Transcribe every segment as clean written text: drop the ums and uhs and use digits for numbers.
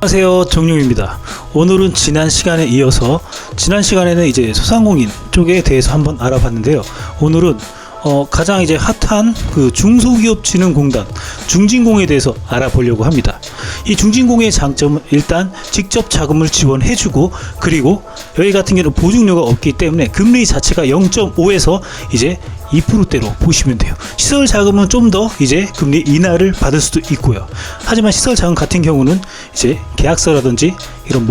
안녕하세요, 정용입니다. 오늘은 지난 시간에 이어서 지난 시간에는 이제 소상공인 쪽에 대해서 한번 알아봤는데요. 오늘은 가장 이제 핫한 그 중소기업진흥공단 중진공에 대해서 알아보려고 합니다. 이 중진공의 장점은 일단 직접 자금을 지원해주고, 그리고 여기 같은 경우는 보증료가 없기 때문에 금리 자체가 0.5에서 이제 2%대로 보시면 돼요. 시설 자금은 좀 더 이제 금리 인하를 받을 수도 있고요. 하지만 시설 자금 같은 경우는 이제 계약서라든지 이런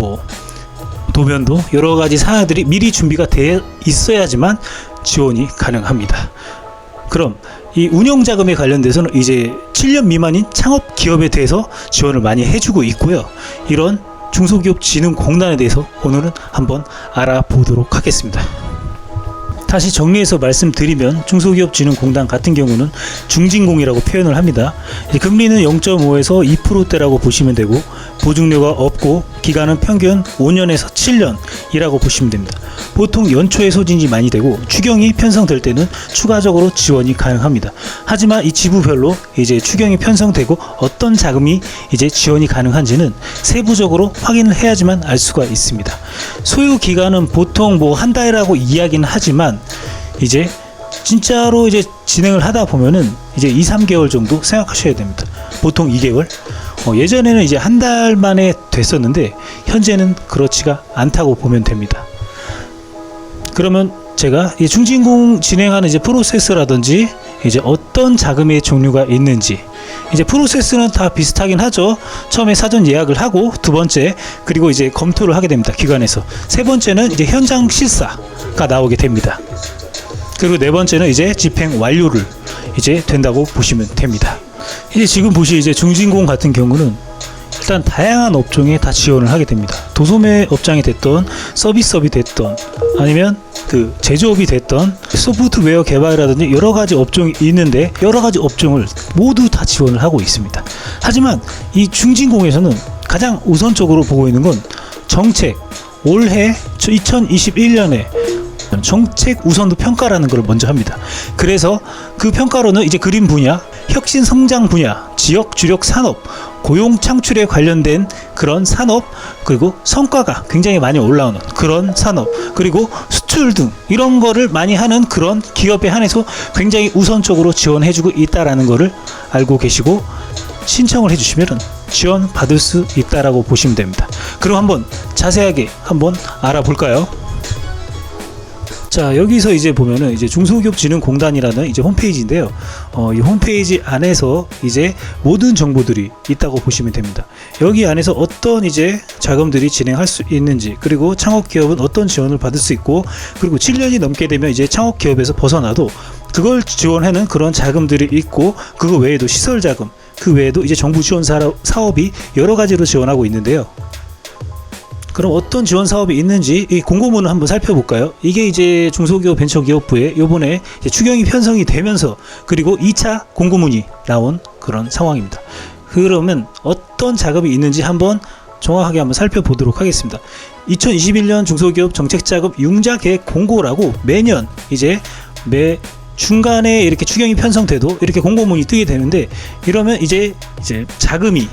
도면도 여러 가지 사항들이 미리 준비가 되어 있어야지만 지원이 가능합니다. 그럼 이 운영자금에 관련돼서는 이제 7년 미만인 창업 기업에 대해서 지원을 많이 해주고 있고요. 이런 중소기업진흥공단에 대해서 오늘은 한번 알아보도록 하겠습니다. 다시 정리해서 말씀드리면 중소기업진흥공단 같은 경우는 중진공이라고 표현을 합니다. 금리는 0.5에서 2%대라고 보시면 되고, 보증료가 없고 기간은 평균 5년에서 7년이라고 보시면 됩니다. 보통 연초에 소진이 많이 되고 추경이 편성될 때는 추가적으로 지원이 가능합니다. 하지만 이 지부별로 이제 추경이 편성되고 어떤 자금이 이제 지원이 가능한지는 세부적으로 확인을 해야지만 알 수가 있습니다. 소요 기간은 보통 한 달이라고 이야기는 하지만 이제 진짜로 이제 진행을 하다 보면은 이제 2-3개월 정도 생각하셔야 됩니다. 보통 2개월. 예전에는 이제 한 달 만에 됐었는데 현재는 그렇지가 않다고 보면 됩니다. 그러면 제가 이 중진공 진행하는 이제 프로세스라든지 이제 어떤 자금의 종류가 있는지, 이제 프로세스는 다 비슷하긴 하죠. 처음에 사전 예약을 하고, 두 번째 그리고 이제 검토를 하게 됩니다. 기관에서. 세 번째는 이제 현장 실사가 나오게 됩니다. 그리고 네 번째는 이제 집행 완료를 이제 된다고 보시면 됩니다. 이제 지금 보시 이제 중진공 같은 경우는 일단 다양한 업종에 다 지원을 하게 됩니다. 도소매 업장이 됐던, 서비스업이 됐던, 아니면 그 제조업이 됐던, 소프트웨어 개발이라든지 여러 가지 업종이 있는데 여러 가지 업종을 모두 다 지원을 하고 있습니다. 하지만 이 중진공에서는 가장 우선적으로 보고 있는 건 정책, 올해 2021년에 정책 우선도 평가라는 걸 먼저 합니다. 그래서 그 평가로는 이제 그린 분야, 혁신 성장 분야, 지역 주력 산업, 고용 창출에 관련된 그런 산업, 그리고 성과가 굉장히 많이 올라오는 그런 산업, 그리고 수출 등 이런 거를 많이 하는 그런 기업에 한해서 굉장히 우선적으로 지원해주고 있다라는 거를 알고 계시고 신청을 해주시면 지원 받을 수 있다라고 보시면 됩니다. 그럼 한번 자세하게 한번 알아볼까요? 자, 여기서 이제 보면은 이제 중소기업진흥공단이라는 이제 홈페이지인데요. 이 홈페이지 안에서 이제 모든 정보들이 있다고 보시면 됩니다. 여기 안에서 어떤 이제 자금들이 진행할 수 있는지, 그리고 창업기업은 어떤 지원을 받을 수 있고, 그리고 7년이 넘게 되면 이제 창업기업에서 벗어나도 그걸 지원하는 그런 자금들이 있고, 그거 외에도 시설자금, 그 외에도 이제 정부 지원 사업이 여러 가지로 지원하고 있는데요. 그럼 어떤 지원 사업이 있는지 이 공고문을 한번 살펴볼까요? 이게 이제 중소기업 벤처기업부에 요번에 이제 추경이 편성이 되면서 그리고 2차 공고문이 나온 그런 상황입니다. 그러면 어떤 자금이 있는지 한번 정확하게 한번 살펴보도록 하겠습니다. 2021년 중소기업 정책자금 융자계획 공고라고 매년 이제 매 중간에 이렇게 추경이 편성돼도 이렇게 공고문이 뜨게 되는데, 이러면 이제 자금이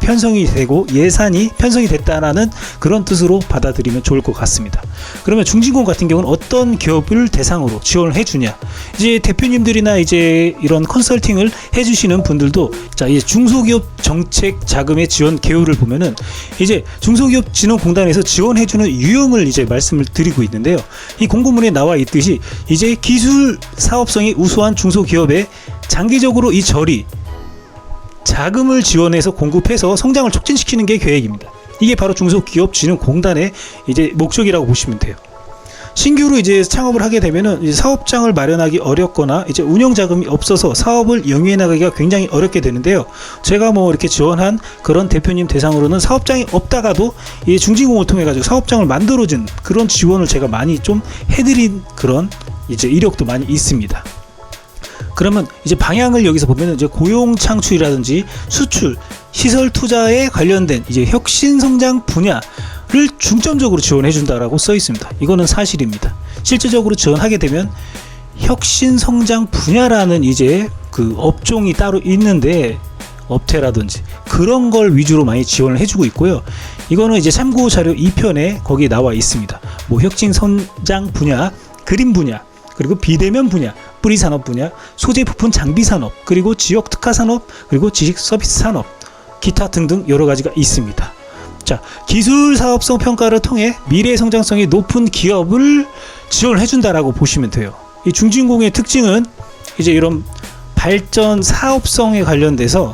편성이 되고 예산이 편성이 됐다라는 그런 뜻으로 받아들이면 좋을 것 같습니다. 그러면 중진공 같은 경우는 어떤 기업을 대상으로 지원을 해주냐, 이제 대표님들이나 이제 이런 컨설팅을 해주시는 분들도 자, 이제 중소기업 정책 자금의 지원 개요를 보면은 이제 중소기업진흥공단에서 지원해주는 유형을 이제 말씀을 드리고 있는데요. 이 공고문에 나와 있듯이 이제 기술 사업성이 우수한 중소기업에 장기적으로 이 절이 자금을 지원해서 공급해서 성장을 촉진시키는 게 계획입니다. 이게 바로 중소기업진흥공단의 이제 목적이라고 보시면 돼요. 신규로 이제 창업을 하게 되면은 이제 사업장을 마련하기 어렵거나 이제 운영 자금이 없어서 사업을 영위해 나가기가 굉장히 어렵게 되는데요. 제가 이렇게 지원한 그런 대표님 대상으로는 사업장이 없다가도 이 중진공을 통해 가지고 사업장을 만들어준 그런 지원을 제가 많이 좀 해드린 그런 이제 이력도 많이 있습니다. 그러면 이제 방향을 여기서 보면은 이제 고용 창출이라든지 수출, 시설 투자에 관련된 이제 혁신 성장 분야를 중점적으로 지원해 준다라고 써 있습니다. 이거는 사실입니다. 실질적으로 지원하게 되면 혁신 성장 분야라는 이제 그 업종이 따로 있는데 업체라든지 그런 걸 위주로 많이 지원을 해주고 있고요. 이거는 이제 참고 자료 2편에 거기 나와 있습니다. 뭐 혁신 성장 분야, 그림 분야, 그리고 비대면 분야, 뿌리 산업 분야, 소재 부품 장비 산업, 그리고 지역 특화 산업, 그리고 지식 서비스 산업, 기타 등등 여러 가지가 있습니다. 자, 기술 사업성 평가를 통해 미래 성장성이 높은 기업을 지원을 해준다라고 보시면 돼요. 이 중진공의 특징은 이제 이런 발전 사업성에 관련돼서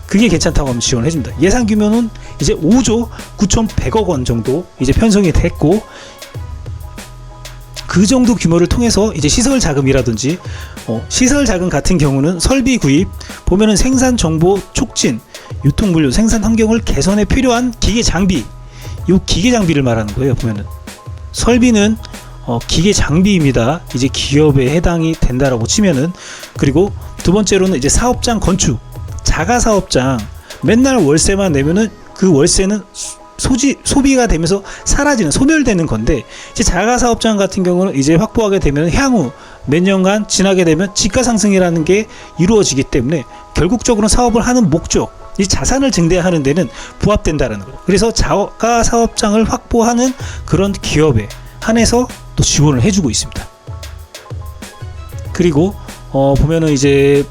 그게 괜찮다고 하면 지원을 해줍니다. 예산 규모는 이제 5조 9,100억 원 정도 이제 편성이 됐고, 그 정도 규모를 통해서 이제 시설 자금이라든지 시설 자금 같은 경우는 설비 구입, 보면은 생산 정보 촉진, 유통 물류, 생산 환경을 개선에 필요한 기계 장비, 요 기계 장비를 말하는 거예요. 보면은 설비는 기계 장비입니다. 이제 기업에 해당이 된다라고 치면은. 그리고 두 번째로는 이제 사업장 건축, 자가 사업장, 맨날 월세만 내면은 그 월세는 소비가 되면서 사라지는, 소멸되는 건데, 이제 자가 사업장 같은 경우는 이제 확보하게 되면 향후 몇 년간 지나게 되면 지가 상승이라는 게 이루어지기 때문에 결국적으로는 사업을 하는 목적, 이 자산을 증대하는 데는 부합된다는 거예요. 그래서 자가 사업장을 확보하는 그런 기업에 한해서 또 지원을 해주고 있습니다. 그리고 보면은 이제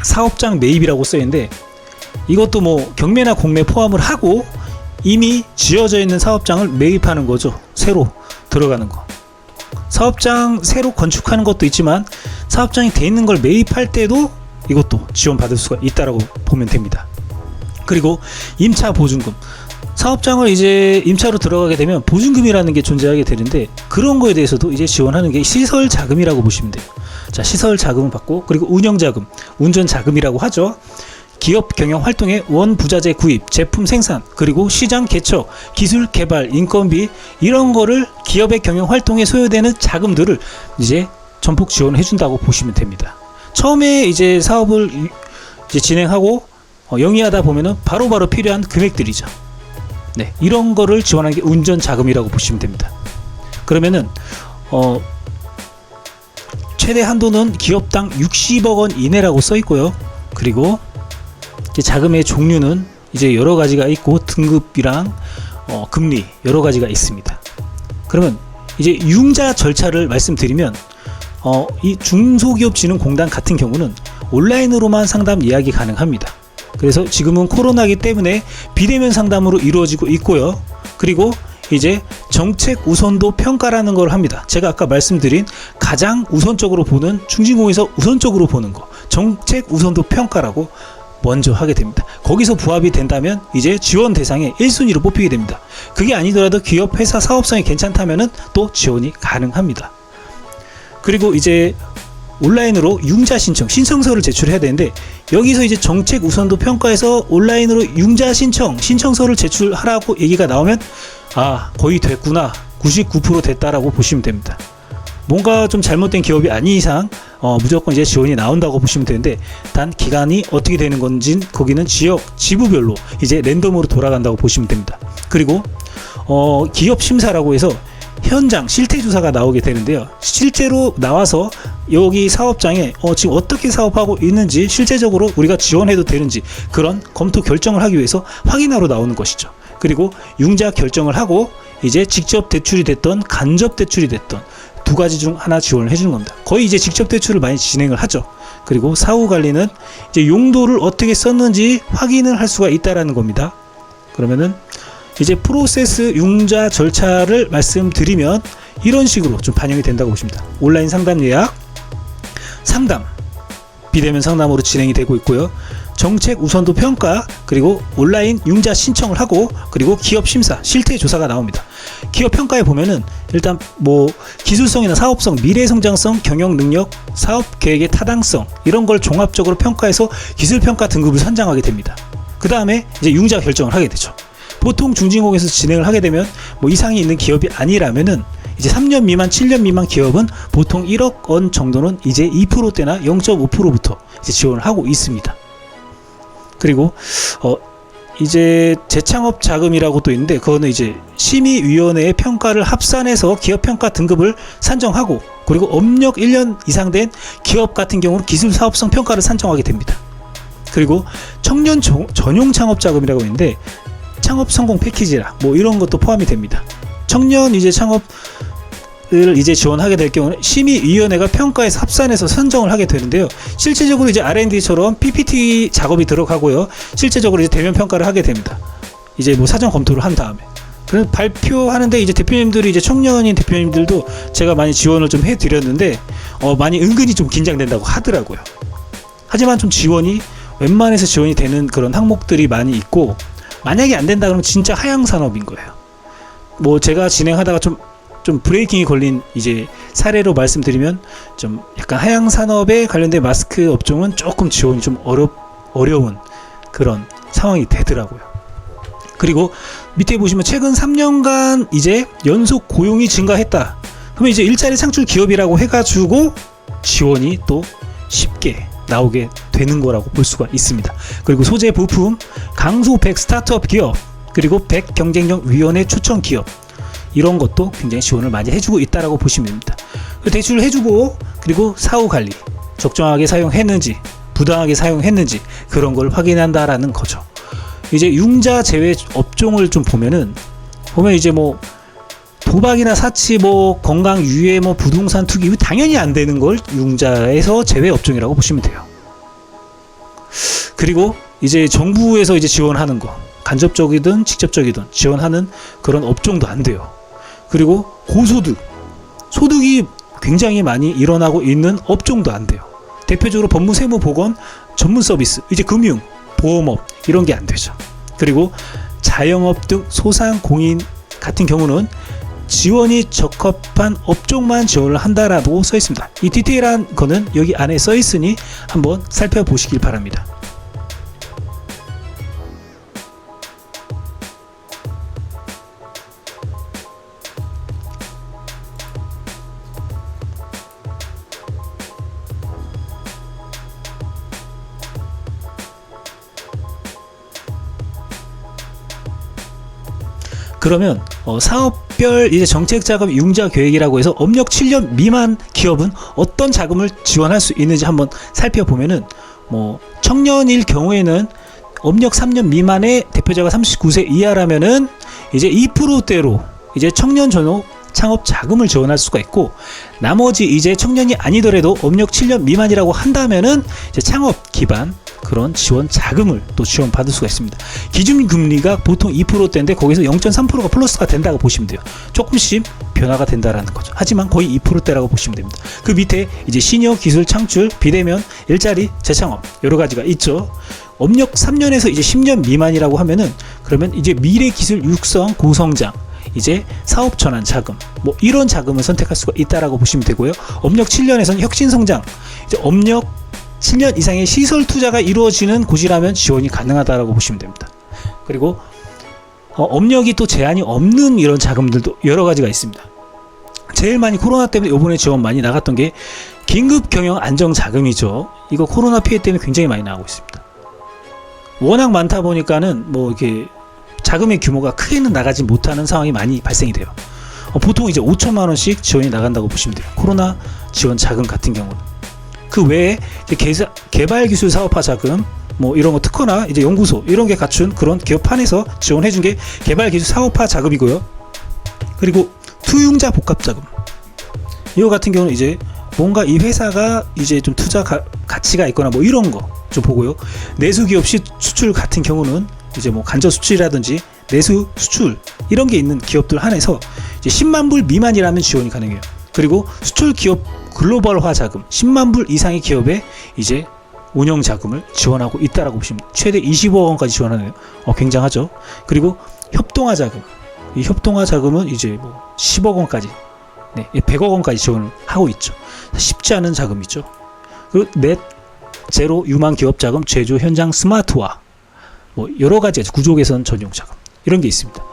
사업장 매입이라고 써있는데, 이것도 뭐 경매나 공매 포함을 하고 이미 지어져 있는 사업장을 매입하는 거죠. 새로 들어가는 거. 사업장 새로 건축하는 것도 있지만 사업장이 돼 있는 걸 매입할 때도 이것도 지원받을 수가 있다라고 보면 됩니다. 그리고 임차 보증금, 사업장을 이제 임차로 들어가게 되면 보증금이라는 게 존재하게 되는데, 그런 거에 대해서도 이제 지원하는 게 시설 자금이라고 보시면 돼요. 자, 시설 자금을 받고, 그리고 운영 자금, 운전 자금이라고 하죠. 기업 경영 활동에 원부자재 구입, 제품 생산, 그리고 시장 개척, 기술 개발, 인건비, 이런 거를 기업의 경영 활동에 소요되는 자금들을 이제 전폭 지원해 준다고 보시면 됩니다. 처음에 이제 사업을 이제 진행하고 영위하다 보면은 바로바로 필요한 금액들이죠. 네, 이런 거를 지원하는 게 운전 자금이라고 보시면 됩니다. 그러면은 최대 한도는 기업당 60억 원 이내라고 써 있고요. 그리고 이제 자금의 종류는 이제 여러 가지가 있고, 등급이랑 금리 여러 가지가 있습니다. 그러면 이제 융자 절차를 말씀드리면, 이 중소기업진흥공단 같은 경우는 온라인으로만 상담 예약이 가능합니다. 그래서 지금은 코로나기 때문에 비대면 상담으로 이루어지고 있고요. 그리고 이제 정책 우선도 평가라는 걸 합니다. 제가 아까 말씀드린 가장 우선적으로 보는, 중진공에서 우선적으로 보는 거, 정책 우선도 평가라고 먼저 하게 됩니다. 거기서 부합이 된다면 이제 지원 대상에 1순위로 뽑히게 됩니다. 그게 아니더라도 기업 회사 사업성이 괜찮다면은 또 지원이 가능합니다. 그리고 이제 온라인으로 융자 신청서를 제출해야 되는데, 여기서 이제 정책 우선도 평가에서 온라인으로 융자 신청서를 제출하라고 얘기가 나오면, 아, 거의 됐구나, 99% 됐다라고 보시면 됩니다. 뭔가 좀 잘못된 기업이 아닌 이상 무조건 이제 지원이 나온다고 보시면 되는데, 단 기간이 어떻게 되는 건지 거기는 지역 지부별로 이제 랜덤으로 돌아간다고 보시면 됩니다. 그리고 기업 심사라고 해서 현장 실태 조사가 나오게 되는데요. 실제로 나와서 여기 사업장에 지금 어떻게 사업하고 있는지, 실제적으로 우리가 지원해도 되는지 그런 검토 결정을 하기 위해서 확인하러 나오는 것이죠. 그리고 융자 결정을 하고 이제 직접 대출이 됐던 간접 대출이 됐던 두 가지 중 하나 지원을 해주는 겁니다. 거의 이제 직접 대출을 많이 진행을 하죠. 그리고 사후 관리는 이제 용도를 어떻게 썼는지 확인을 할 수가 있다라는 겁니다. 그러면은 이제 프로세스 융자 절차를 말씀드리면 이런 식으로 좀 반영이 된다고 보십니다. 온라인 상담 예약, 상담, 비대면 상담으로 진행이 되고 있고요. 정책 우선도 평가, 그리고 온라인 융자 신청을 하고, 그리고 기업 심사, 실태 조사가 나옵니다. 기업 평가에 보면은 일단 뭐 기술성이나 사업성, 미래 성장성, 경영 능력, 사업 계획의 타당성, 이런 걸 종합적으로 평가해서 기술 평가 등급을 선정하게 됩니다. 그 다음에 이제 융자 결정을 하게 되죠. 보통 중진공에서 진행을 하게 되면 뭐 이상이 있는 기업이 아니라면은 이제 3년 미만, 7년 미만 기업은 보통 1억 원 정도는 이제 2%대나 0.5%부터 이제 지원을 하고 있습니다. 그리고 이제 재창업 자금이라고 또 있는데, 그거는 이제 심의위원회의 평가를 합산해서 기업 평가 등급을 산정하고, 그리고 업력 1년 이상 된 기업 같은 경우는 기술 사업성 평가를 산정하게 됩니다. 그리고 청년 전용 창업 자금이라고 있는데 창업 성공 패키지라 뭐 이런 것도 포함이 됩니다. 청년 이제 창업을 이제 지원하게 될 경우는 심의위원회가 평가해서 합산해서 선정을 하게 되는데요. 실질적으로 이제 R&D처럼 PPT 작업이 들어가고요. 실제적으로 이제 대면 평가를 하게 됩니다. 이제 뭐 사전 검토를 한 다음에. 그래서 발표하는데 이제 대표님들이 이제 청년인 대표님들도 제가 많이 지원을 좀 해드렸는데 많이 은근히 좀 긴장된다고 하더라고요. 하지만 좀 지원이 웬만해서 지원이 되는 그런 항목들이 많이 있고 만약에 안 된다 그러면 진짜 하향 산업인 거예요. 뭐 제가 진행하다가 좀 브레이킹이 걸린 이제 사례로 말씀드리면 좀 약간 하향 산업에 관련된 마스크 업종은 조금 지원이 좀 어려운 그런 상황이 되더라고요. 그리고 밑에 보시면 최근 3년간 이제 연속 고용이 증가했다. 그러면 이제 일자리 창출 기업이라고 해가지고 지원이 또 쉽게 나오게 되는 거라고 볼 수가 있습니다. 그리고 소재 부품, 강소 100 스타트업 기업, 그리고 100 경쟁력 위원회 추천 기업 이런 것도 굉장히 지원을 많이 해주고 있다라고 보시면 됩니다. 대출을 해주고 그리고 사후 관리 적정하게 사용했는지 부당하게 사용했는지 그런 걸 확인한다라는 거죠. 이제 융자 제외 업종을 좀 보면 이제 뭐 도박이나 사치, 뭐 건강 유해, 뭐 부동산 투기 당연히 안 되는 걸 융자에서 제외 업종이라고 보시면 돼요. 그리고 이제 정부에서 이제 지원하는 거 간접적이든 직접적이든 지원하는 그런 업종도 안 돼요. 그리고 고소득, 소득이 굉장히 많이 일어나고 있는 업종도 안 돼요. 대표적으로 법무, 세무, 보건, 전문 서비스, 이제 금융, 보험업 이런 게 안 되죠. 그리고 자영업 등 소상공인 같은 경우는 지원이 적합한 업종만 지원을 한다라고 써 있습니다. 이 디테일한 거는 여기 안에 써 있으니 한번 살펴보시길 바랍니다. 그러면 사업별 이제 정책 자금 융자 계획이라고 해서 업력 7년 미만 기업은 어떤 자금을 지원할 수 있는지 한번 살펴보면은 뭐 청년일 경우에는 업력 3년 미만의 대표자가 39세 이하라면은 이제 2%대로 이제 청년 전용 창업 자금을 지원할 수가 있고, 나머지 이제 청년이 아니더라도 업력 7년 미만이라고 한다면은 이제 창업 기반 그런 지원 자금을 또 지원받을 수가 있습니다. 기준 금리가 보통 2%대인데 거기서 0.3%가 플러스가 된다고 보시면 돼요. 조금씩 변화가 된다라는 거죠. 하지만 거의 2%대라고 보시면 됩니다. 그 밑에 이제 시니어 기술 창출, 비대면, 일자리, 재창업 여러 가지가 있죠. 업력 3년에서 이제 10년 미만이라고 하면은 그러면 이제 미래 기술 육성, 고성장, 이제 사업 전환 자금, 뭐 이런 자금을 선택할 수가 있다라고 보시면 되고요. 업력 7년에서는 혁신 성장, 이제 업력 7년 이상의 시설 투자가 이루어지는 곳이라면 지원이 가능하다라고 보시면 됩니다. 그리고 업력이 또 제한이 없는 이런 자금들도 여러 가지가 있습니다. 제일 많이 코로나 때문에 이번에 지원 많이 나갔던 게 긴급 경영 안정 자금이죠. 이거 코로나 피해 때문에 굉장히 많이 나오고 있습니다. 워낙 많다 보니까는 뭐 이렇게 자금의 규모가 크게는 나가지 못하는 상황이 많이 발생이 돼요. 보통 이제 5천만 원씩 지원이 나간다고 보시면 돼요. 코로나 지원 자금 같은 경우는. 그 외에 이제 개발기술 사업화 자금, 뭐 이런 거 특허나 이제 연구소 이런 게 갖춘 그런 기업판에서 지원해 준 게 개발기술 사업화 자금이고요. 그리고 투융자 복합 자금. 이거 같은 경우는 이제 뭔가 이 회사가 이제 좀 투자 가치가 있거나 뭐 이런 거 좀 보고요. 내수 기업 수출 같은 경우는 이제 뭐 간접 수출이라든지 내수 수출 이런 게 있는 기업들 한해서 이제 10만 불 미만이라면 지원이 가능해요. 그리고 수출 기업 글로벌화 자금 10만 불 이상의 기업에 이제 운영 자금을 지원하고 있다라고 보시면 최대 20억 원까지 지원하네요. 굉장하죠. 그리고 협동화 자금, 이 협동화 자금은 이제 뭐 10억 원까지, 100억 원까지 지원을 하고 있죠. 쉽지 않은 자금이죠. 그리고 넷 제로 유망 기업 자금, 제조 현장 스마트화, 뭐 여러 가지 구조 개선 전용 자금 이런 게 있습니다.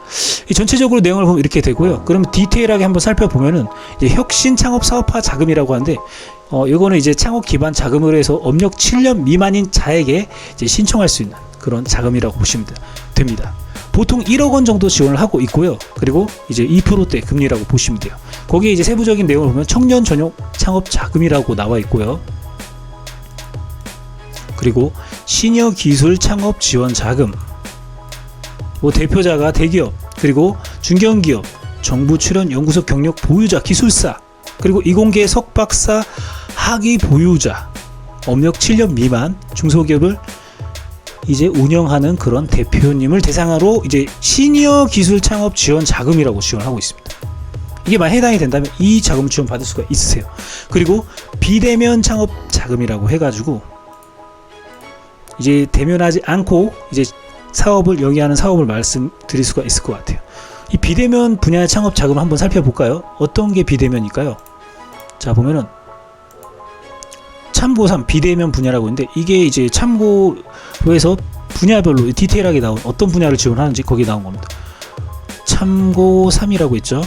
이 전체적으로 내용을 보면 이렇게 되고요. 그러면 디테일하게 한번 살펴보면은 이제 혁신 창업 사업화 자금이라고 하는데 이거는 이제 창업 기반 자금을 해서 업력 7년 미만인 자에게 이제 신청할 수 있는 그런 자금이라고 보시면 됩니다. 보통 1억 원 정도 지원을 하고 있고요. 그리고 이제 2%대 금리라고 보시면 돼요. 거기에 이제 세부적인 내용을 보면 청년 전용 창업 자금이라고 나와 있고요. 그리고 시니어 기술 창업 지원 자금, 뭐 대표자가 대기업, 그리고 중견기업, 정부 출연 연구소 경력 보유자 기술사, 그리고 이공계 석박사 학위 보유자, 업력 7년 미만 중소기업을 이제 운영하는 그런 대표님을 대상으로 이제 시니어 기술 창업 지원 자금이라고 지원하고 있습니다. 이게 만약 해당이 된다면 이 자금 지원 받을 수가 있으세요. 그리고 비대면 창업 자금이라고 해가지고 이제 대면하지 않고 이제 사업을 영위하는 사업을 말씀드릴 수가 있을 것 같아요. 이 비대면 분야의 창업 자금을 한번 살펴볼까요? 어떤 게 비대면일까요? 자, 보면은 참고 3 비대면 분야라고 있는데, 이게 이제 참고로해서 분야별로 디테일하게 나온 어떤 분야를 지원하는지 거기 나온 겁니다. 참고 3이라고 있죠.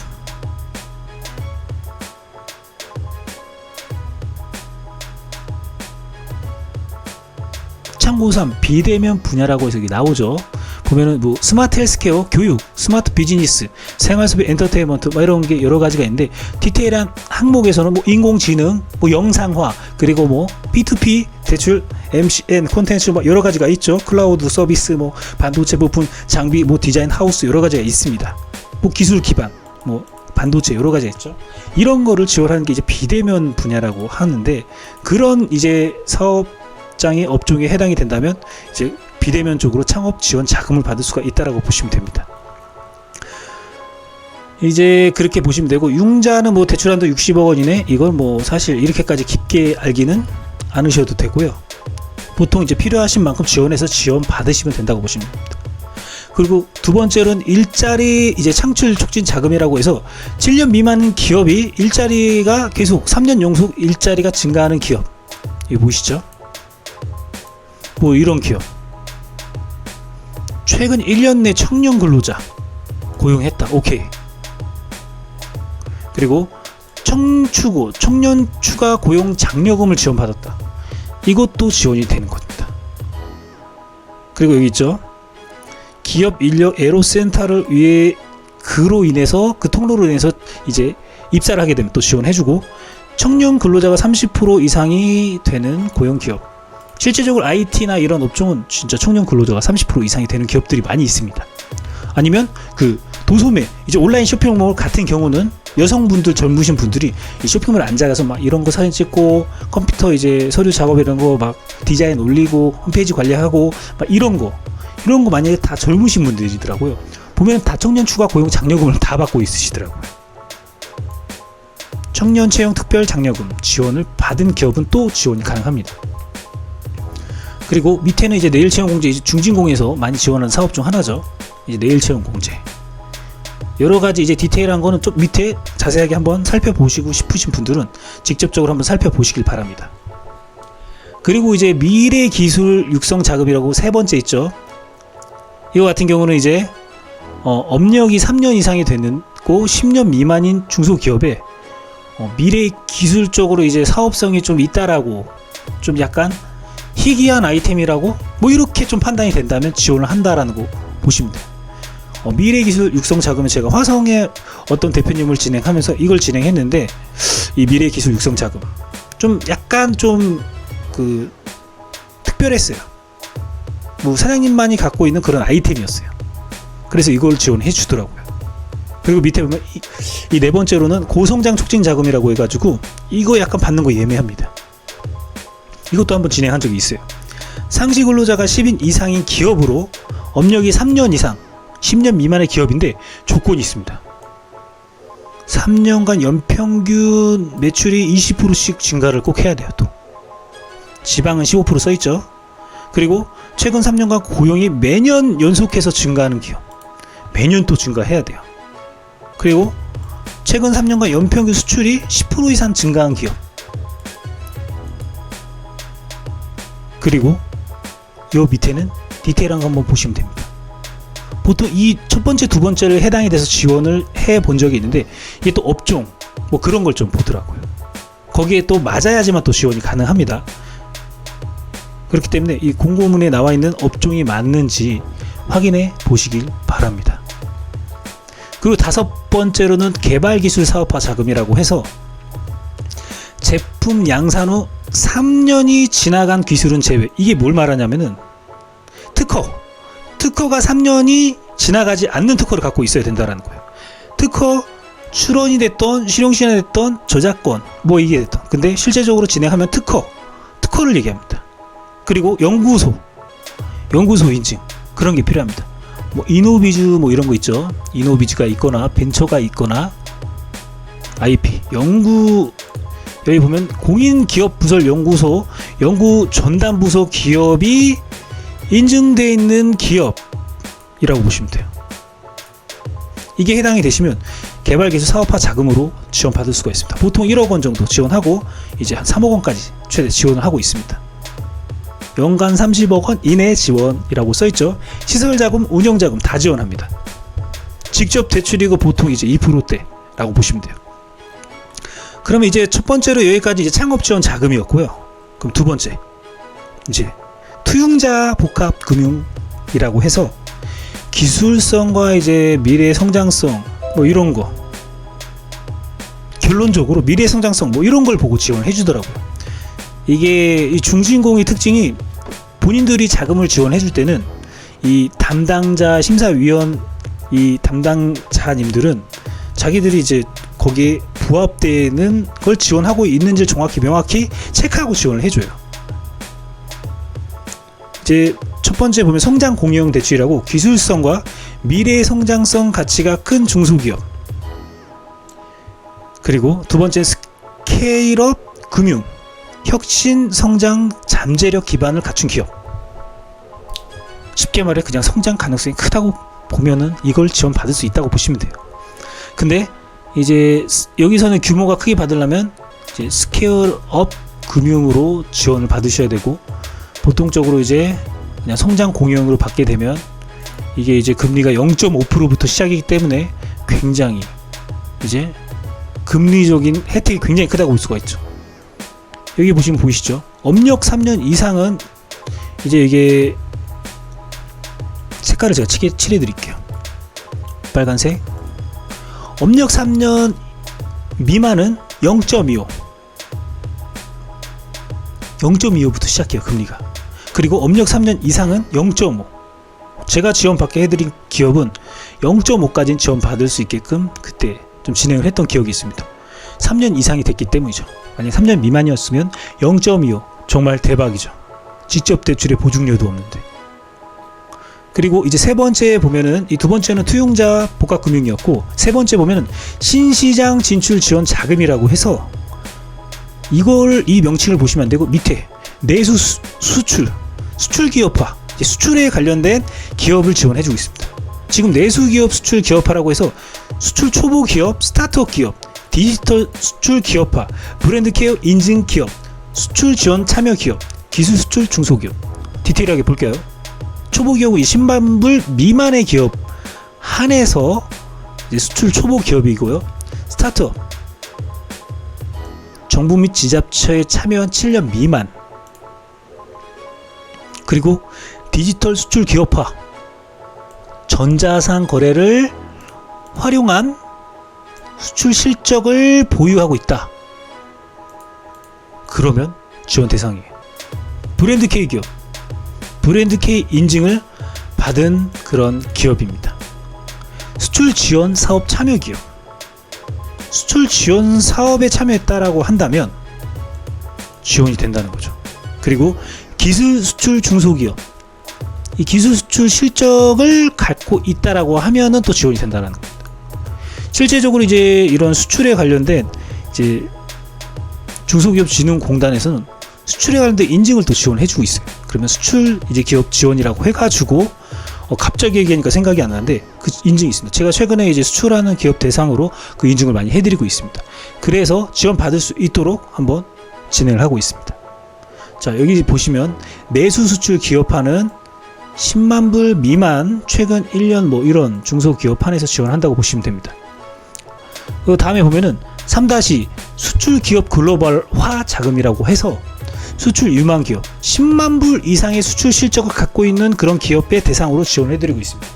참고 3 비대면 분야라고 해서 여기 나오죠. 보면은 뭐 스마트 헬스케어, 교육, 스마트 비즈니스, 생활소비 엔터테인먼트 뭐 이런 게 여러 가지가 있는데, 디테일한 항목에서는 뭐 인공지능, 뭐 영상화, 그리고 뭐 P2P 대출, MCN 콘텐츠 뭐 여러 가지가 있죠. 클라우드 서비스, 뭐 반도체 부품, 장비, 뭐 디자인 하우스 여러 가지가 있습니다. 뭐 기술 기반, 뭐 반도체 여러 가지가 있죠. 이런 거를 지원하는 게 이제 비대면 분야라고 하는데, 그런 이제 사업장의 업종에 해당이 된다면 이제 비대면 쪽으로 창업 지원 자금을 받을 수가 있다라고 보시면 됩니다. 이제 그렇게 보시면 되고, 융자는 뭐 대출 한도 60억 원이네. 이건 뭐 사실 이렇게까지 깊게 알기는 않으셔도 되고요. 보통 이제 필요하신 만큼 지원해서 지원 받으시면 된다고 보시면 됩니다. 그리고 두 번째로는 일자리 이제 창출 촉진 자금이라고 해서 7년 미만 기업이 일자리가 계속 3년 연속 일자리가 증가하는 기업, 이거 보시죠. 뭐 이런 기업, 최근 1년 내 청년 근로자 고용했다. 오케이. 그리고 청추고 청년 추가 고용 장려금을 지원받았다. 이것도 지원이 되는 겁니다. 그리고 여기 있죠. 기업 인력 애로센터를 위해 그로 인해서 그 통로로 인해서 이제 입사를 하게 되면 또 지원해주고, 청년 근로자가 30% 이상이 되는 고용 기업, 실제적으로 IT나 이런 업종은 진짜 청년 근로자가 30% 이상이 되는 기업들이 많이 있습니다. 아니면 그 도소매, 이제 온라인 쇼핑몰 같은 경우는 여성분들, 젊으신 분들이 이 쇼핑몰에 앉아가서 막 이런 거 사진 찍고, 컴퓨터 이제 서류 작업 이런 거 막 디자인 올리고, 홈페이지 관리하고 막 이런 거 만약에 다 젊으신 분들이더라고요. 보면 다 청년 추가 고용 장려금을 다 받고 있으시더라고요. 청년 채용 특별 장려금 지원을 받은 기업은 또 지원이 가능합니다. 그리고 밑에는 이제 내일 채용 공제, 이제 중진공에서 많이 지원하는 사업 중 하나죠. 이제 내일 채용 공제. 여러 가지 이제 디테일한 거는 좀 밑에 자세하게 한번 살펴보시고 싶으신 분들은 직접적으로 한번 살펴보시길 바랍니다. 그리고 이제 미래 기술 육성 자금이라고 세 번째 있죠. 이거 같은 경우는 이제 업력이 3년 이상이 되는 고 10년 미만인 중소기업에 미래 기술적으로 이제 사업성이 좀 있다라고, 좀 약간 희귀한 아이템이라고 뭐 이렇게 좀 판단이 된다면 지원을 한다라는 거 보시면 돼요. 미래기술 육성 자금은 제가 화성의 어떤 대표님을 진행하면서 이걸 진행했는데, 이 미래기술 육성 자금 좀 약간 좀 그 특별했어요. 뭐 사장님만이 갖고 있는 그런 아이템이었어요. 그래서 이걸 지원해 주더라고요. 그리고 밑에 보면 이 네 번째로는 고성장 촉진 자금이라고 해가지고 이거 약간 받는 거 예매합니다. 이것도 한번 진행한 적이 있어요. 상시 근로자가 10인 이상인 기업으로 업력이 3년 이상 10년 미만의 기업인데 조건이 있습니다. 3년간 연평균 매출이 20%씩 증가를 꼭 해야 돼요. 또 지방은 15% 써있죠. 그리고 최근 3년간 고용이 매년 연속해서 증가하는 기업, 매년 또 증가해야 돼요. 그리고 최근 3년간 연평균 수출이 10% 이상 증가한 기업, 그리고 요 밑에는 디테일한 거 한번 보시면 됩니다. 보통 이 첫 번째, 두 번째를 해당이 돼서 지원을 해 본 적이 있는데, 이게 또 업종 뭐 그런 걸 좀 보더라고요. 거기에 또 맞아야지만 또 지원이 가능합니다. 그렇기 때문에 이 공고문에 나와 있는 업종이 맞는지 확인해 보시길 바랍니다. 그리고 다섯 번째로는 개발기술 사업화 자금이라고 해서 제품 양산 후 3년이 지나간 기술은 제외. 이게 뭘 말하냐면은 특허가 3년이 지나가지 않는 특허를 갖고 있어야 된다라는 거예요. 특허 출원이 됐던 실용시행이 됐던 저작권 뭐 이게 됐던, 근데 실제적으로 진행하면 특허를 얘기합니다. 그리고 연구소 인증, 그런 게 필요합니다. 뭐 이노비즈 뭐 이런 거 있죠. 이노비즈가 있거나 벤처가 있거나 IP 연구, 여기 보면 공인기업부설연구소 연구전담부서 기업이 인증되어 있는 기업이라고 보시면 돼요. 이게 해당이 되시면 개발기술 사업화 자금으로 지원받을 수가 있습니다. 보통 1억 원 정도 지원하고 이제 한 3억 원까지 최대 지원을 하고 있습니다. 연간 30억 원 이내 지원이라고 써있죠. 시설자금, 운영자금 다 지원합니다. 직접 대출이고 보통 이제 2%대라고 보시면 돼요. 그러면 이제 첫 번째로 여기까지 이제 창업 지원 자금이었고요. 그럼 두 번째, 이제 투융자 복합 금융이라고 해서 기술성과 이제 미래 성장성 뭐 이런 거, 결론적으로 미래 성장성 뭐 이런 걸 보고 지원을 해주더라고요. 이게 이 중진공의 특징이 본인들이 자금을 지원해 줄 때는 이 담당자 심사위원, 이 담당자님들은 자기들이 이제 거기에 부합되는 걸 지원하고 있는지 정확히 명확히 체크하고 지원을 해줘요. 이제 첫 번째 보면 성장 공유형 대출이라고 기술성과 미래 성장성 가치가 큰 중소기업, 그리고 두 번째 스케일업 금융, 혁신 성장 잠재력 기반을 갖춘 기업. 쉽게 말해 그냥 성장 가능성이 크다고 보면은 이걸 지원받을 수 있다고 보시면 돼요. 근데 이제 여기서는 규모가 크게 받으려면 이제 스케일업 금융으로 지원을 받으셔야 되고, 보통적으로 이제 그냥 성장 공유형으로 받게 되면 이게 이제 금리가 0.5%부터 시작이기 때문에 굉장히 이제 금리적인 혜택이 굉장히 크다고 볼 수가 있죠. 여기 보시면 보이시죠? 업력 3년 이상은 이제 이게 색깔을 제가 칠해 드릴게요. 빨간색. 업력 3년 미만은 0.25부터 시작해요, 금리가. 그리고 업력 3년 이상은 0.5. 제가 지원받게 해드린 기업은 0.5까지는 지원받을 수 있게끔 그때 좀 진행을 했던 기억이 있습니다. 3년 이상이 됐기 때문이죠. 만약 3년 미만이었으면 0.25, 정말 대박이죠. 직접 대출에 보증료도 없는데. 그리고 이제 세 번째 보면은, 이 두 번째는 투용자 복합금융이었고, 세 번째 보면은 신시장 진출 지원 자금이라고 해서, 이 명칭을 보시면 안 되고 밑에 내수 수출 기업화, 수출에 관련된 기업을 지원해주고 있습니다. 지금 내수 기업 수출 기업화라고 해서 수출 초보 기업, 스타트업 기업, 디지털 수출 기업화, 브랜드 케어 인증 기업, 수출 지원 참여 기업, 기술 수출 중소기업. 디테일하게 볼게요. 초보 기업은 10만 불 미만의 기업 한해서 이제 수출 초보 기업이고요. 스타트업, 정부 및 지자체에 참여한 7년 미만. 그리고 디지털 수출 기업화, 전자상 거래를 활용한 수출 실적을 보유하고 있다. 그러면 지원 대상이에요. 브랜드 K 기업, 브랜드 K 인증을 받은 그런 기업입니다. 수출 지원 사업 참여 기업, 수출 지원 사업에 참여했다라고 한다면 지원이 된다는 거죠. 그리고 기술 수출 중소기업, 이 기술 수출 실적을 갖고 있다라고 하면은 또 지원이 된다는 겁니다. 실제적으로 이제 이런 수출에 관련된 이제 중소기업진흥공단에서는 수출에 관련된 인증을 또 지원해주고 있어요. 그러면 수출 이제 기업 지원이라고 해가지고 갑자기 얘기하니까 생각이 안 나는데 그 인증이 있습니다. 제가 최근에 이제 수출하는 기업 대상으로 그 인증을 많이 해드리고 있습니다. 그래서 지원 받을 수 있도록 한번 진행을 하고 있습니다. 자, 여기 보시면 내수 수출 기업화는 10만 불 미만 최근 1년 뭐 이런 중소기업 한에서 지원한다고 보시면 됩니다. 그 다음에 보면은 3- 수출 기업 글로벌화 자금이라고 해서 수출 유망 기업 10만 불 이상의 수출 실적을 갖고 있는 그런 기업의 대상으로 지원해드리고 있습니다.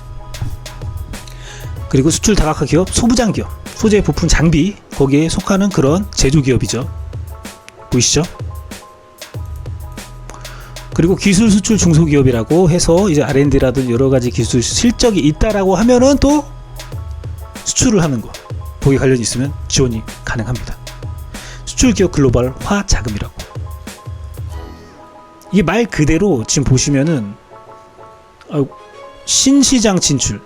그리고 수출 다각화 기업, 소부장 기업, 소재 부품 장비 거기에 속하는 그런 제조 기업이죠. 보이시죠? 그리고 기술 수출 중소기업이라고 해서 이제 R&D라든 여러 가지 기술 실적이 있다라고 하면은 또 수출을 하는 거, 거기 관련이 있으면 지원이 가능합니다. 수출기업 글로벌화 자금이라고. 이게 말 그대로 지금 보시면은 신시장 진출,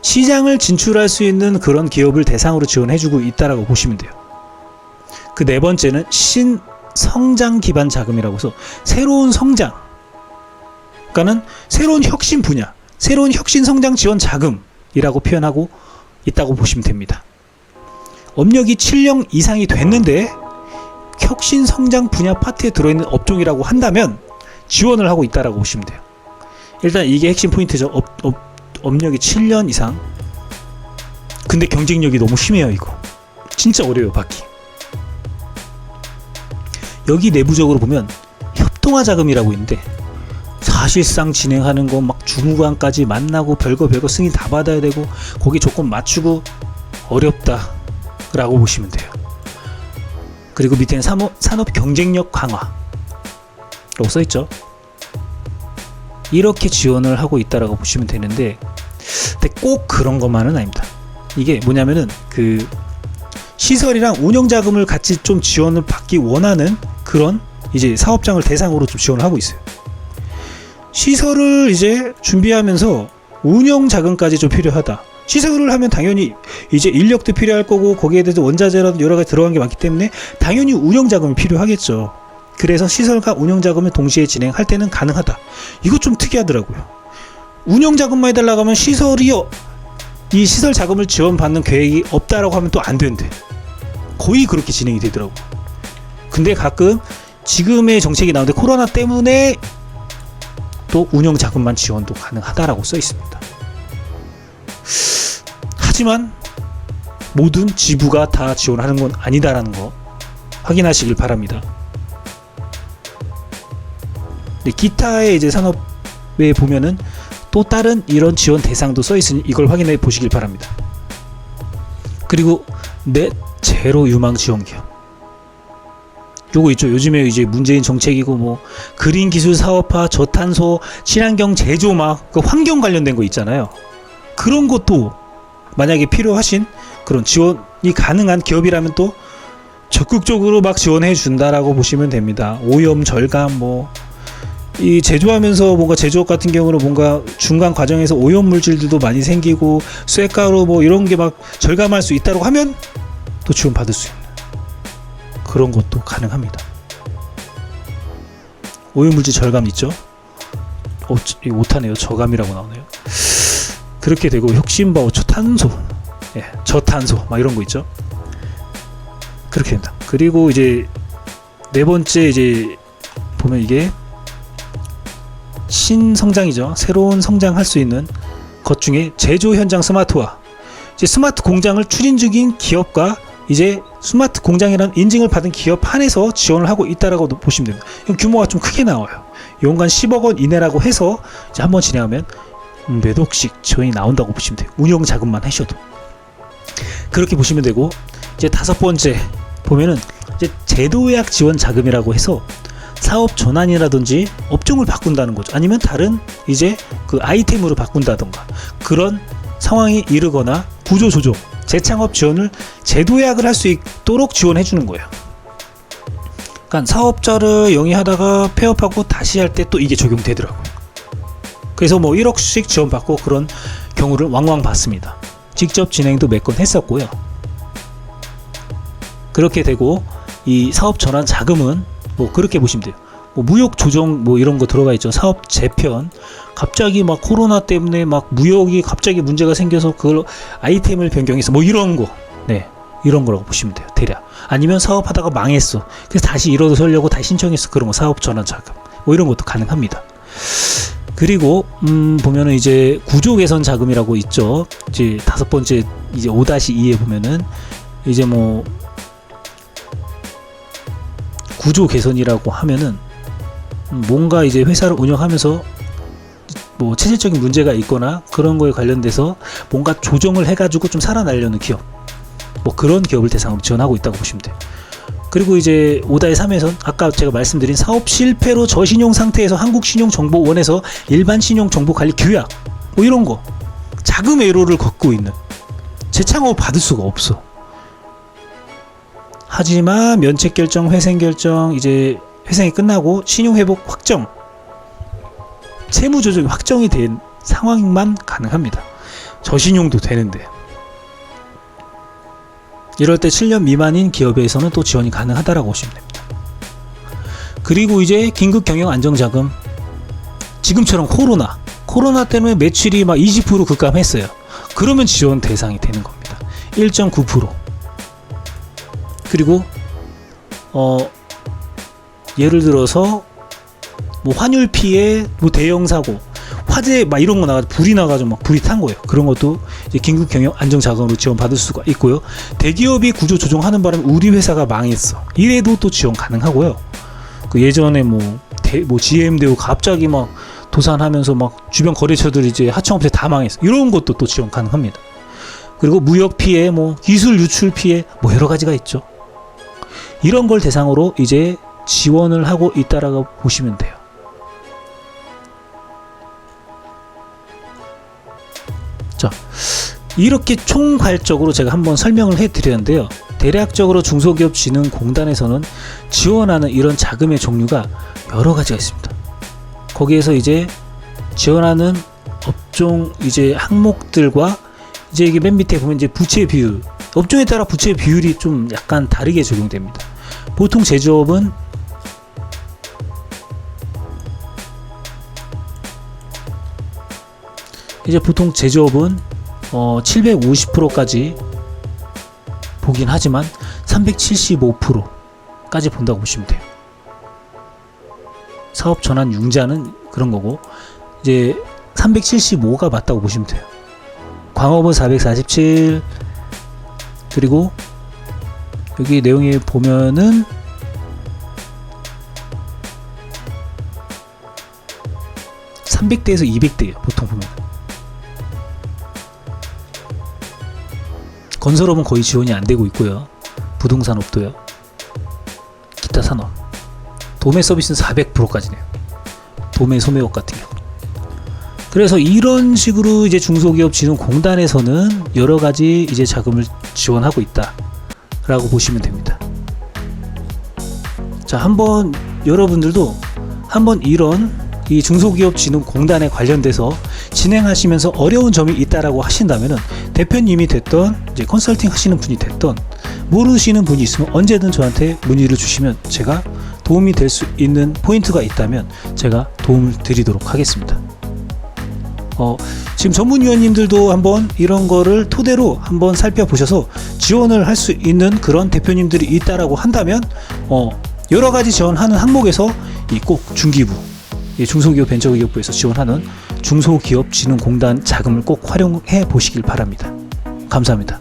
시장을 진출할 수 있는 그런 기업을 대상으로 지원해주고 있다라고 보시면 돼요. 그 네 번째는 신성장 기반 자금이라고 해서 새로운 성장, 그러니까는 새로운 혁신 분야, 새로운 혁신 성장 지원 자금이라고 표현하고 있다고 보시면 됩니다. 업력이 7년 이상이 됐는데 혁신 성장 분야 파트에 들어있는 업종이라고 한다면 지원을 하고 있다라고 보시면 돼요. 일단 이게 핵심 포인트죠. 업력이 7년 이상. 근데 경쟁력이 너무 심해요. 이거 진짜 어려워요 받기. 여기 내부적으로 보면 협동화 자금이라고 있는데 사실상 진행하는 거 막 주무관까지 만나고 별거 승인 다 받아야 되고 거기 조건 맞추고 어렵다 라고 보시면 돼요. 그리고 밑에는 산업 경쟁력 강화라고 써있죠. 이렇게 지원을 하고 있다라고 보시면 되는데, 근데 꼭 그런 것만은 아닙니다. 이게 뭐냐면은 그 시설이랑 운영 자금을 같이 좀 지원을 받기 원하는 그런 이제 사업장을 대상으로 좀 지원을 하고 있어요. 시설을 이제 준비하면서 운영 자금까지 좀 필요하다. 시설을 하면 당연히 이제 인력도 필요할 거고 거기에 대해서 원자재라도 여러 가지 들어간 게 많기 때문에 당연히 운영 자금이 필요하겠죠. 그래서 시설과 운영 자금을 동시에 진행할 때는 가능하다. 이거 좀 특이하더라고요. 운영 자금만 해달라고 하면 이 시설 자금을 지원받는 계획이 없다라고 하면 또 안 된대. 거의 그렇게 진행이 되더라고요. 근데 가끔 지금의 정책이 나오는데 코로나 때문에 또 운영 자금만 지원도 가능하다라고 써 있습니다. 하지만 모든 지부가 다 지원하는 건 아니다라는 거 확인하시길 바랍니다. 기타의 이제 산업에 보면은 또 다른 이런 지원 대상도 써 있으니 이걸 확인해 보시길 바랍니다. 그리고 넷 제로 유망 지원 기업. 요거 있죠. 요즘에 이제 문재인 정책이고 뭐 그린 기술 사업화, 저탄소, 친환경 제조 막 그 환경 관련된 거 있잖아요. 그런 것도 만약에 필요하신 그런 지원이 가능한 기업이라면 또 적극적으로 막 지원해 준다라고 보시면 됩니다. 오염 절감 이 제조하면서 뭔가 제조업 같은 경우는 뭔가 중간 과정에서 오염 물질들도 많이 생기고 쇳가루 이런 게 막 절감할 수 있다고 하면 또 지원 받을 수 있는 그런 것도 가능합니다. 오염 물질 절감 있죠? 이거 못하네요. 저감이라고 나오네요. 그렇게 되고 혁신바오 저탄소, 저탄소 막 이런 거 있죠. 그렇게 된다. 그리고 이제 네 번째 이제 보면 이게 신성장이죠. 새로운 성장할 수 있는 것 중에 제조 현장 스마트화. 이제 스마트 공장을 추진 중인 기업과 이제 스마트 공장이라는 인증을 받은 기업 한해서 지원을 하고 있다라고 보시면 됩니다. 규모가 좀 크게 나와요. 연간 10억 원 이내라고 해서 이제 한번 진행하면 몇 억씩 지원이 나온다고 보시면 돼요. 운영 자금만 하셔도. 그렇게 보시면 되고, 이제 다섯 번째 보면은 이제 제도약 지원 자금이라고 해서 사업 전환이라든지 업종을 바꾼다는 거죠. 아니면 다른 이제 그 아이템으로 바꾼다던가 그런 상황이 이르거나 구조 조정, 재창업 지원을 제도약을 할 수 있도록 지원해 주는 거예요. 그러니까 사업자를 영위하다가 폐업하고 다시 할 때 또 이게 적용되더라고요. 그래서 1억씩 지원받고 그런 경우를 왕왕 봤습니다. 직접 진행도 몇 건 했었고요. 그렇게 되고 이 사업 전환 자금은 그렇게 보시면 돼요. 무역 조정 이런 거 들어가 있죠. 사업 재편. 갑자기 막 코로나 때문에 막 무역이 갑자기 문제가 생겨서 그걸 아이템을 변경해서 이런 거. 네. 이런 거라고 보시면 돼요. 대략. 아니면 사업하다가 망했어. 그래서 다시 일어서려고 다시 신청했어. 그런 거 사업 전환 자금. 이런 것도 가능합니다. 그리고 보면은 이제 구조 개선 자금이라고 있죠. 이제 다섯 번째 이제 5-2에 보면은 이제 구조 개선이라고 하면은 뭔가 이제 회사를 운영하면서 체질적인 문제가 있거나 그런 거에 관련돼서 뭔가 조정을 해가지고 좀 살아나려는 기업, 그런 기업을 대상으로 지원하고 있다고 보시면 돼요. 그리고 이제 5다의 3에선 아까 제가 말씀드린 사업 실패로 저신용 상태에서 한국신용정보원에서 일반 신용정보관리 규약 뭐 이런 거 자금 애로를 겪고 있는, 재창업 받을 수가 없어. 하지만 면책결정, 회생결정, 이제 회생이 끝나고 신용회복 확정, 채무조정이 확정이 된 상황만 가능합니다. 저신용도 되는데, 이럴 때 7년 미만인 기업에서는 또 지원이 가능하다라고 보시면 됩니다. 그리고 이제 긴급 경영 안정자금, 지금처럼 코로나 때문에 매출이 막 20% 급감했어요. 그러면 지원 대상이 되는 겁니다. 1.9%. 그리고 예를 들어서 뭐 환율 피해, 뭐 대형 사고, 화재 막 이런 거 나가 불이 나가지고 막 불이 탄 거예요. 그런 것도 이제 긴급 경영 안정 자금으로 지원 받을 수가 있고요. 대기업이 구조 조정하는 바람에 우리 회사가 망했어. 이래도 또 지원 가능하고요. 그 예전에 뭐 GM대우 갑자기 막 도산하면서 막 주변 거래처들 이제 하청업체 다 망했어. 이런 것도 또 지원 가능합니다. 그리고 무역 피해, 뭐 기술 유출 피해, 뭐 여러 가지가 있죠. 이런 걸 대상으로 이제 지원을 하고 있다라고 보시면 돼요. 자, 이렇게 총괄적으로 제가 한번 설명을 해드렸는데요. 대략적으로 중소기업진흥공단에서는 지원하는 이런 자금의 종류가 여러 가지가 있습니다. 거기에서 이제 지원하는 업종 이제 항목들과 이제 이게 맨 밑에 보면 이제 부채 비율, 업종에 따라 부채 비율이 좀 약간 다르게 적용됩니다. 보통 제조업은 이제 보통 제조업은 750%까지 보긴 하지만 375%까지 본다고 보시면 돼요. 사업 전환 융자는 그런 거고, 이제 375가 맞다고 보시면 돼요. 광업은 447, 그리고 여기 내용에 보면은 (300대에서) (200대예요) 보통 보면. 건설업은 거의 지원이 안 되고 있고요. 부동산업도요. 기타 산업. 도매 서비스는 400%까지네요. 도매 소매업 같은 경우. 그래서 이런 식으로 이제 중소기업진흥공단에서는 여러 가지 이제 자금을 지원하고 있다라고 보시면 됩니다. 자, 한번 여러분들도 한번 이런 이 중소기업진흥공단에 관련돼서 진행하시면서 어려운 점이 있다라고 하신다면은 대표님이 됐던 이제 컨설팅 하시는 분이 됐던 모르시는 분이 있으면 언제든 저한테 문의를 주시면 제가 도움이 될 수 있는 포인트가 있다면 제가 도움을 드리도록 하겠습니다. 지금 전문위원님들도 한번 이런 거를 토대로 한번 살펴보셔서 지원을 할 수 있는 그런 대표님들이 있다라고 한다면 여러 가지 지원하는 항목에서 이 꼭 중기부, 이 중소기업 벤처기업부에서 지원하는 중소기업진흥공단 자금을 꼭 활용해 보시길 바랍니다. 감사합니다.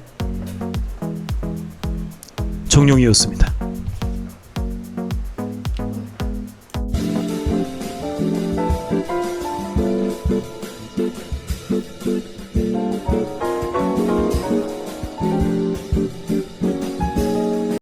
정용이었습니다.